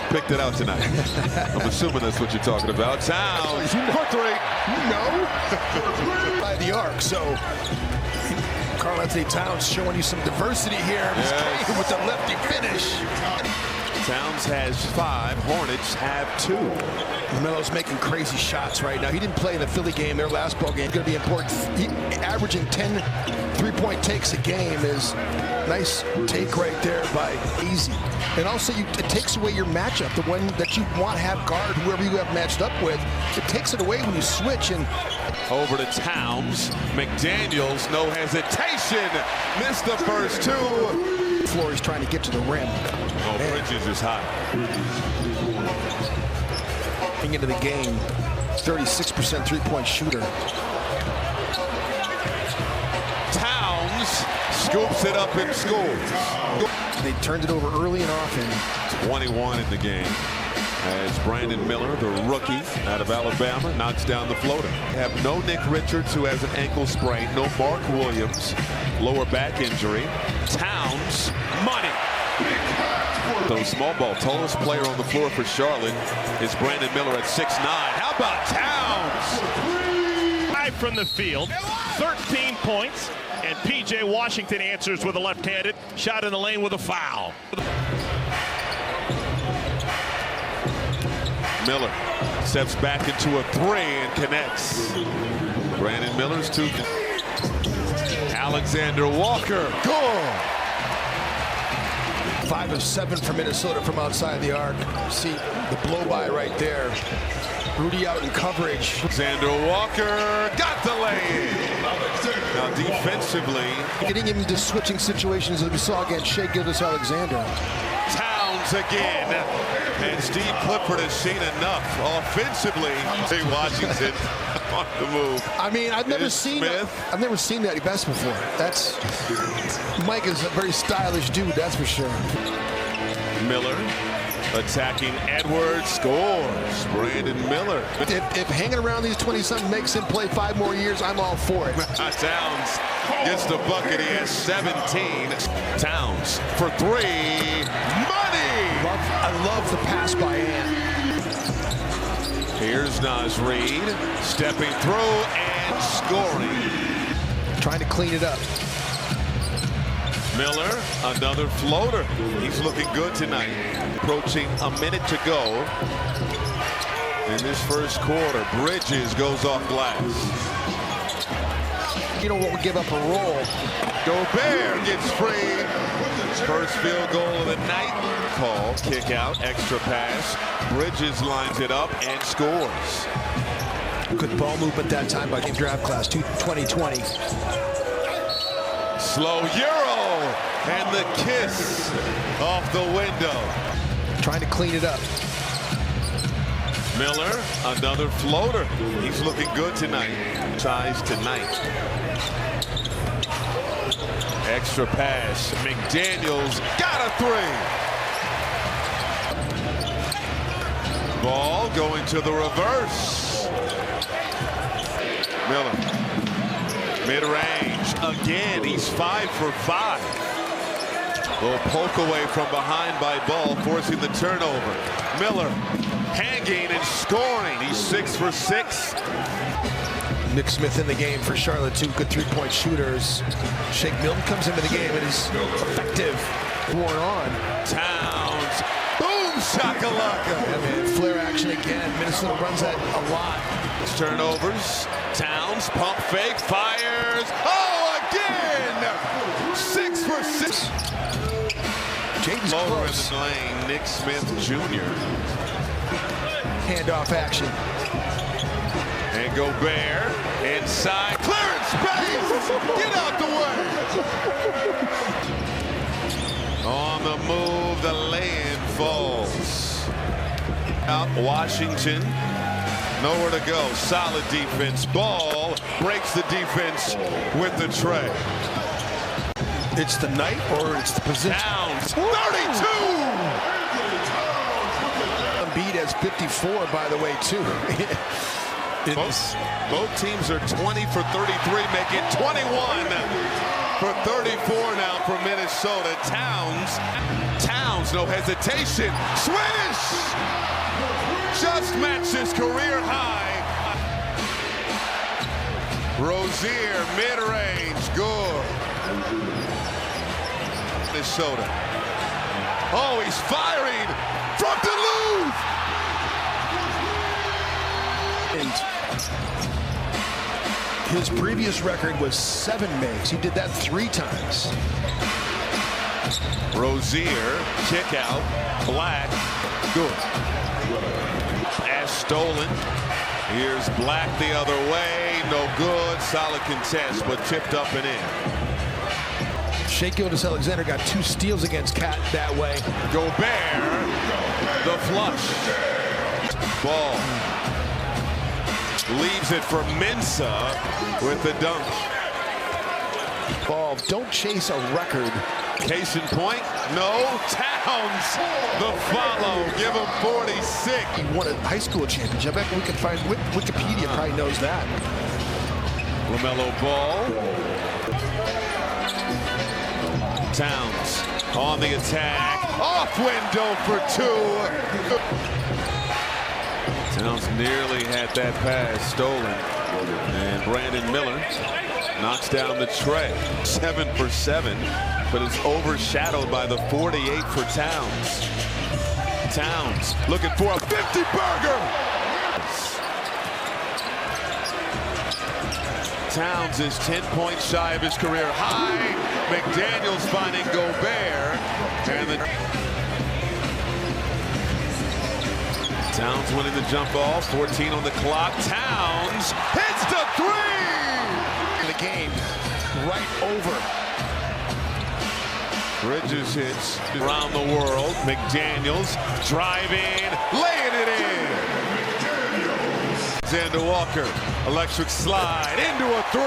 picked it out tonight. I'm assuming that's what you're talking about. Towns for three. No. By the arc, so Karl-Anthony Towns showing you some diversity here. Yes. With the lefty finish. Towns has 5. Hornets have 2. Melo's making crazy shots right now. He didn't play in the Philly game, their last ball game. It's going to be important. Averaging 10 three-point takes a game is nice take right there by Easy. And also, it takes away your matchup, the one that you want to have guard whoever you have matched up with. It takes it away when you switch. And over to Towns. McDaniels, no hesitation. Missed the first 2. Flory's trying to get to the rim. Oh, Bridges is hot. Into the game, 36% three-point shooter. Towns scoops it up and scores. They turned it over early and often. 21 in the game as Brandon Miller, the rookie out of Alabama, knocks down the floater. Have no Nick Richards, who has an ankle sprain. No Mark Williams, lower back injury. Towns, money. So small ball, tallest player on the floor for Charlotte is Brandon Miller at 6'9". How about Towns? 5 from the field, 13 points, and P.J. Washington answers with a left-handed shot in the lane with a foul. Miller steps back into a 3 and connects. Brandon Miller's 2. Alexander Walker, goal. 5 of 7 for Minnesota from outside the arc. See the blow-by right there. Rudy out in coverage. Alexander Walker got the lay. Now defensively, getting him into switching situations as we saw against Shai Gilgeous-Alexander. Towns again, and Steve Clifford has seen enough offensively. See Washington on the move. I mean, I've never seen that best before. That's Mike is a very stylish dude, that's for sure. Miller attacking Edwards, scores. Brandon Miller. If hanging around these 20-something makes him play 5 more years, I'm all for it. Towns gets the bucket. He has 17. Towns for 3. Money! I love the pass by Ant. Here's Naz Reid stepping through and scoring. Trying to clean it up. Miller, another floater. He's looking good tonight. Approaching a minute to go in this first quarter. Bridges goes off glass. You don't want to give up a roll. Gobert gets free. First field goal of the night. Call, kick out, extra pass. Bridges lines it up and scores. Good ball movement that time by draft class 2020. Slow Euro, and the kiss off the window. Trying to clean it up. Miller, another floater. He's looking good tonight. Size tonight. Extra pass. McDaniels got a 3. Ball going to the reverse. Miller. Mid-range. Again, he's 5 for 5. Little poke away from behind by Ball, forcing the turnover. Miller hanging and scoring. He's 6 for 6. Nick Smith in the game for Charlotte, 2 good three-point shooters. Shake Milton comes into the game and is effective. Born on. Towns. Boom shakalaka. Yeah, man, flare action again. Minnesota runs that a lot. Turnovers. Towns, pump fake, fires. Oh, again! 6 for 6. Jaden's Lower close. in the lane, Nick Smith Jr. Handoff action. And Gobert inside. Clearance space! Get out the way! On the move, the lay-in falls. Out Washington. Nowhere to go. Solid defense. Ball breaks the defense with the tray. It's the night or it's the position. Towns, 32! Embiid has 54, by the way, too. Both teams are 20 for 33, make it 21 for 34 now for Minnesota. Towns, no hesitation. Swish! matched his career high. Rozier, mid-range, good. Minnesota. Oh, he's firing from Duluth. And his previous record was 7 makes. He did that 3 times. Rozier, kick out, Black, good. Pass stolen. Here's Black the other way, no good. Solid contest, but tipped up and in. Shea Gilgeous-Alexander got 2 steals against Cat that way. Gobert, the flush. Ball. Leaves it for Mensah with the dunk. Ball, don't chase a record. Case in point, no. Towns, the follow, give him 46. He won a high school championship. I bet we can find, Wikipedia probably knows that. LaMelo Ball. Towns on the attack. Off window for 2. Towns nearly had that pass stolen. And Brandon Miller knocks down the tray. 7 for 7, but it's overshadowed by the 48 for Towns. Towns looking for a 50-burger. Towns is 10 points shy of his career high. McDaniels finding Gobert. And Towns winning the jump ball. 14 on the clock. Towns hits the 3. The game right over. Bridges hits around the world. McDaniels driving, laying it in. Xander Walker, electric slide into a 3.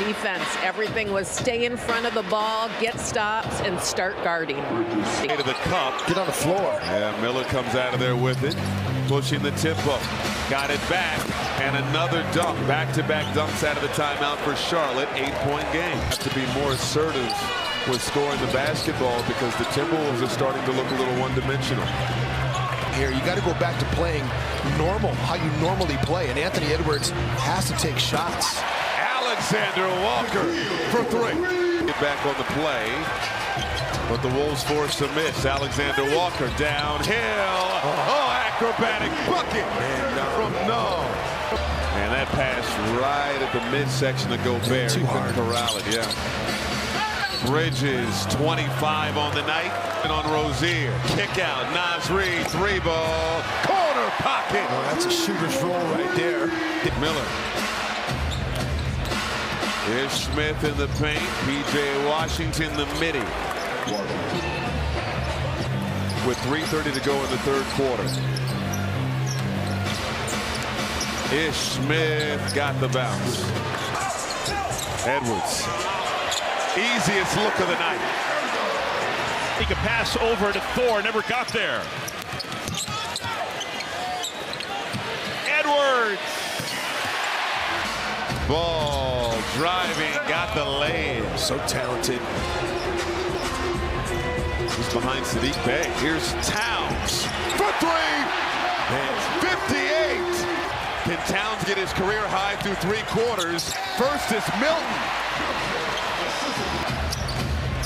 Defense, everything was stay in front of the ball, get stops, and start guarding. To the cup. Get on the floor. Yeah, Miller comes out of there with it, pushing the tempo. Got it back, and another dunk. Back-to-back dunks out of the timeout for Charlotte. 8-point game. Have to be more assertive with scoring the basketball because the Timberwolves are starting to look a little one-dimensional. Here, you got to go back to playing normal, how you normally play, and Anthony Edwards has to take shots. Alexander Walker for 3. Get back on the play, but the Wolves force a miss. Alexander Walker downhill. Oh, acrobatic bucket from No. And that pass right at the midsection of Gobert. Too hard. Corral it, yeah. Bridges, 25 on the night. And on Rozier, kick out, Nasri, 3-ball, corner pocket. Oh, that's a shooter's roll right there. Miller. Here's Smith in the paint. P.J. Washington, the midi. With 3:30 to go in the 3rd quarter. Ish Smith got the bounce. Edwards. Easiest look of the night. He could pass over to Thor, never got there. Edwards. Ball driving, got the lane. So talented. He's behind Sadiq Bey. Here's Towns for 3. And 58. Can Towns get his career high through 3 quarters? First is Milton.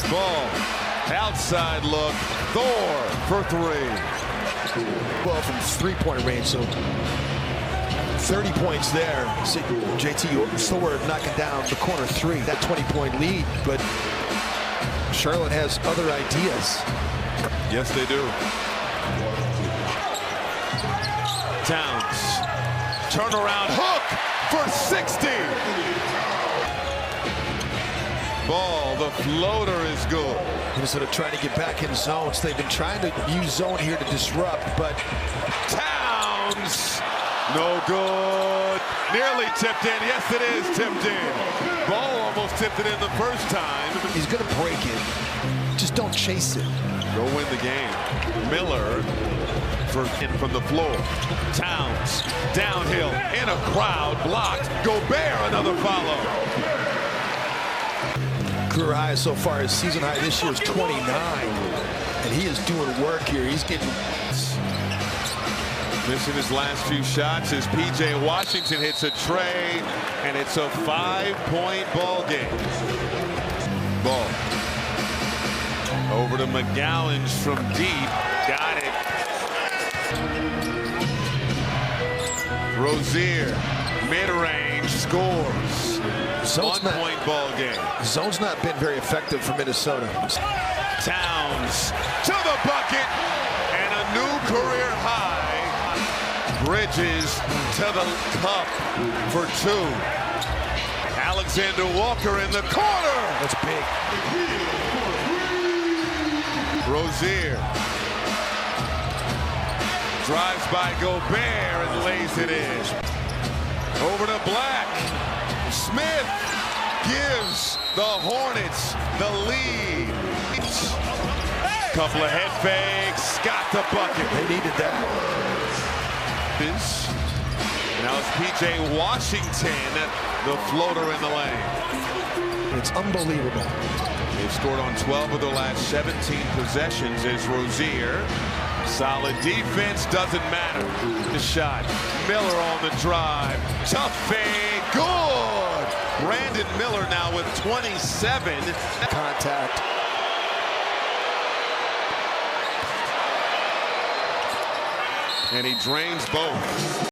Ball, outside look. Thor for 3. Well, from 3-point range, so 30 points there. See, JT Thor knocking down the corner 3. That 20-point lead, but Charlotte has other ideas. Yes, they do. Towns, turnaround hook for 60. Ball, the floater is good. Minnesota trying to get back in zones. They've been trying to use zone here to disrupt, but Towns, no good. Nearly tipped in. Yes, it is tipped in. Ball almost tipped it in the first time. he's going to break it. Just don't chase it. Go win the game. Miller from the floor. Towns downhill in a crowd blocked. Gobert another follow. Career high so far, his season high this year is 29, and he is doing work here. He's getting... Missing his last few shots as P.J. Washington hits a tray, and it's a 5-point ball game. Ball. Over to McGowan from deep. Got it. Rozier, mid-range, scores. Zone's 1-point ball game. Zone's not been very effective for Minnesota. Towns to the bucket, and a new career high. Bridges to the cup for 2. Alexander Walker in the corner. That's big. Rozier drives by Gobert and lays it in. Over to Black. Smith gives the Hornets the lead. Couple of head fakes. Got the bucket. They needed that. Now it's P.J. Washington, the floater in the lane. It's unbelievable. They've scored on 12 of their last 17 possessions as Rozier. Solid defense, doesn't matter. The shot. Miller on the drive. Tough fade. Good. Brandon Miller now with 27. Contact. And he drains both.